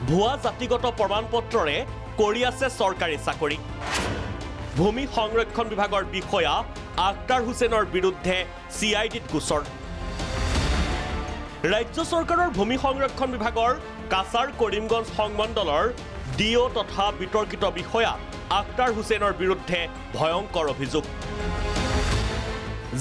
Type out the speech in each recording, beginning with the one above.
ভুয়া জাতিগত প্ৰমাণপত্ৰৰে কৰি আছে চৰকাৰী চাকৰি ভূমি সংৰক্ষণ বিভাগৰ বিষয়া আখতাৰ হুছেইনৰ বিৰুদ্ধে CIDত গোচৰ ৰাজ্য চৰকাৰৰ ভূমি সংৰক্ষণ বিভাগৰ কাছাৰ কৰিমগঞ্জ সংমণ্ডলৰ DO তথা বিতৰ্কিত বিষয়া আখতাৰ হুছেইনৰ বিৰুদ্ধে ভয়ংকৰ অভিযোগ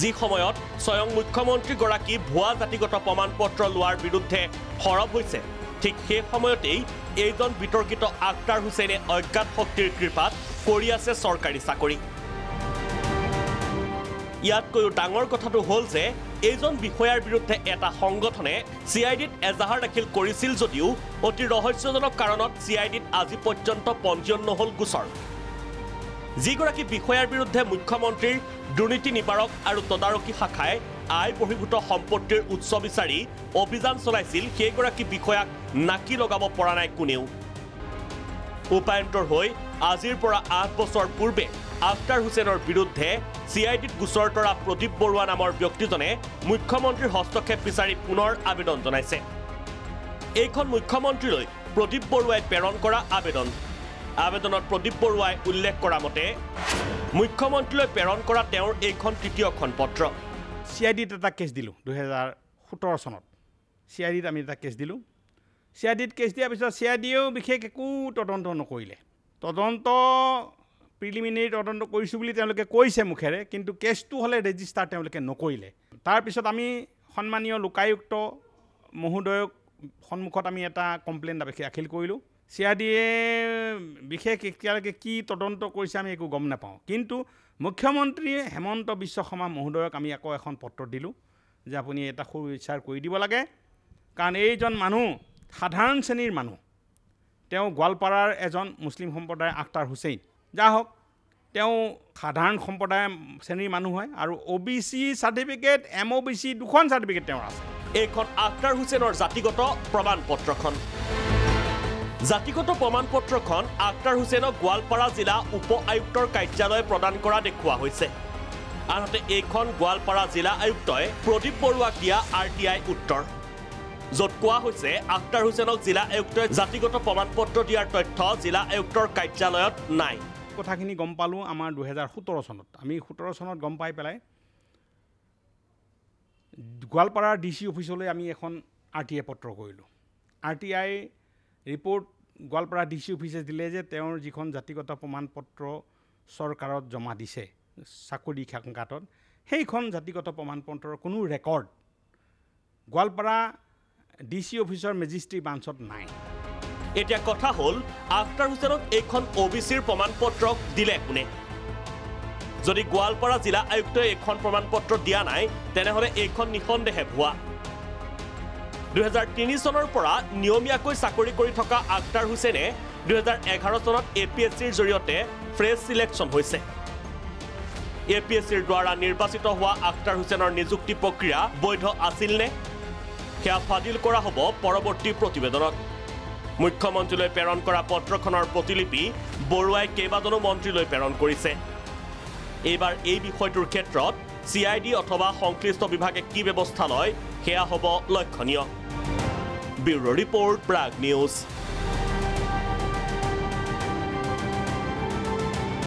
যি সময়ত স্বয়ং মুখ্যমন্ত্ৰীগৰাকী ভুৱা জাতিগত প্ৰমাণপত্ৰ লোৱাৰ বিৰুদ্ধে সৰব হৈছে ঠিক সেই সময়তেই এইজন বিতৰ্কিত আখতাৰ হুছেইনে অজ্ঞাত শক্তিৰ কৃপাত কৰি আছে চৰকাৰী চাকৰি ইয়াতকৈও ডাঙৰ কথাটো হ'ল যে এইজন বিষয়াৰ বিৰুদ্ধে এটা সংগঠনে CIDত এজাহাৰ দাখিল কৰিছিল যদিও অতি ৰহস্যজনক কাৰণত CIDত আজি পৰ্যন্ত পঞ্জীয়ন নহল গোচৰ যিগৰাকী বিষয়াৰ বিৰুদ্ধে মুখ্যমন্ত্ৰীৰ দুৰ্নীতি নিবাৰক আৰু তদাৰকী শাখাই আয় বহিৰ্ভূত সম্পত্তিৰ উৎস বিচাৰি অভিযান চলাইছিল সেইগৰাকী বিষয়াক নাকি লগাব পৰা নাই কোনেও উপায়ন্তৰ হৈ আজিৰ পৰা 8 বছৰ পূৰ্বে আখতাৰ হুছেইনৰ বিৰুদ্ধে CIDত গোচৰ তৰা প্ৰদীপ বৰুৱা নামৰ ব্যক্তিজনে মুখ্যমন্ত্ৰীৰ হস্তক্ষেপ বিচাৰি পুনৰ আবেদন জনাইছে এইখন মুখ্যমন্ত্ৰীলৈ প্ৰদীপ বৰুৱাই প্ৰেৰণ কৰা আবেদনত প্ৰদীপ বৰুৱাই উল্লেখ কৰা মতে মুখ্যমন্ত্ৰীলৈ প্ৰেৰণ কৰা তেওঁৰ এইখন তৃতীয়খন পত্ৰ CIDত এটা কেছ দিলোঁ 2017 চনত CIDত আমি এটা কেছ দিলোঁ CIDত কেছ দিয়াৰ পিছত CIDয়েও বিশেষ একো তদন্ত নকৰিলে তদন্ত প্ৰিলিমিনেৰী তদন্ত কৰিছোঁ বুলি তেওঁলোকে কৈছে মুখেৰে কিন্তু কেছটো হ'লে ৰেজিষ্টাৰ তেওঁলোকে নকৰিলে তাৰপিছত আমি সন্মানীয় লোকায়ুক্ত মহোদয়ক সন্মুখত আমি এটা কমপ্লেইন দাখিল কৰিলোঁ CIDয়ে বিশেষ এতিয়ালৈকে কি তদন্ত কৰিছে আমি একো গম নাপাওঁ কিন্তু মুখ্যমন্ত্ৰী হেমন্ত বিশ্ব শৰ্মা মহোদয়ক আমি আকৌ এখন পত্ৰ দিলোঁ যে আপুনি এটা সৰু বিচাৰ কৰি দিব লাগে কাৰণ এইজন মানুহ সাধাৰণ শ্ৰেণীৰ মানুহ তেওঁ গোৱালপাৰাৰ এজন মুছলিম সম্প্ৰদায়ৰ আখতাৰ হুছেইন যা হওক তেওঁ সাধাৰণ সম্প্ৰদায়ৰ শ্ৰেণীৰ মানুহ হয় আৰু OBC চাৰ্টিফিকেট MOBC দুখন চাৰ্টিফিকেট তেওঁৰ আছে এইখন আখতাৰ হুছেইনৰ জাতিগত প্ৰমাণপত্ৰখন জাতিগত প্ৰমাণপত্ৰখন আখতাৰ হুছেইনক গোৱালপাৰা জিলা উপ আয়ুক্তৰ কাৰ্যালয়ে প্ৰদান কৰা দেখুওৱা হৈছে আনহাতে এইখন গোৱালপাৰা জিলা আয়ুক্তই প্ৰদীপ বৰুৱাক দিয়া RTI উত্তৰ য'ত কোৱা হৈছে আখতাৰ হুছেইনক জিলা আয়ুক্তই জাতিগত প্ৰমাণপত্ৰ দিয়াৰ তথ্য জিলা আয়ুক্তৰ কাৰ্যালয়ত নাই কথাখিনি গম পালোঁ আমাৰ 2017 চনত আমি 17 চনত গম পাই পেলাই গোৱালপাৰাৰ DC অফিচলৈ আমি এখন RTI পত্ৰ কৰিলোঁ RTI ৰিপৰ্ট গোৱালপাৰা DC অফিচে দিলে যে তেওঁৰ যিখন জাতিগত প্ৰমাণপত্ৰ চৰকাৰত জমা দিছে চাকৰি খাংকাটত সেইখন জাতিগত প্ৰমাণপত্ৰৰ কোনো ৰেকৰ্ড গোৱালপাৰা DC অফিচৰ মেজিষ্ট্ৰেট ব্ৰাঞ্চত নাই এতিয়া কথা হ'ল আখতাৰ হুছেইনক এইখন OBCৰ প্ৰমাণপত্ৰ দিলে কোনে যদি গোৱালপাৰা জিলা আয়ুক্তই এইখন প্ৰমাণপত্ৰ দিয়া নাই তেনেহ'লে এইখন নিঃসন্দেহে ভুৱা 2003 চনৰ পৰা নিয়মীয়াকৈ চাকৰি কৰি থকা আখতাৰ হুছেইনে 2011 চনত APSCৰ জৰিয়তে ফ্ৰেছ সিলেকশ্যন হৈছে APSCৰ দ্বাৰা নিৰ্বাচিত হোৱা আখতাৰ হুছেইনৰ নিযুক্তি প্ৰক্ৰিয়া বৈধ আছিল নে সেয়া ফাদিল কৰা হ'ব পৰৱৰ্তী প্ৰতিবেদনত মুখ্যমন্ত্ৰীলৈ প্ৰেৰণ কৰা পত্ৰখনৰ প্ৰতিলিপি বৰুৱাই কেইবাজনো মন্ত্ৰীলৈ প্ৰেৰণ কৰিছে এইবাৰ এই বিষয়টোৰ ক্ষেত্ৰত CID অথবা সংশ্লিষ্ট বিভাগে কি ব্যৱস্থা লয় সেয়া হ'ব লক্ষণীয় ব্যুৰো ৰিপৰ্ট প্ৰাগ নিউজ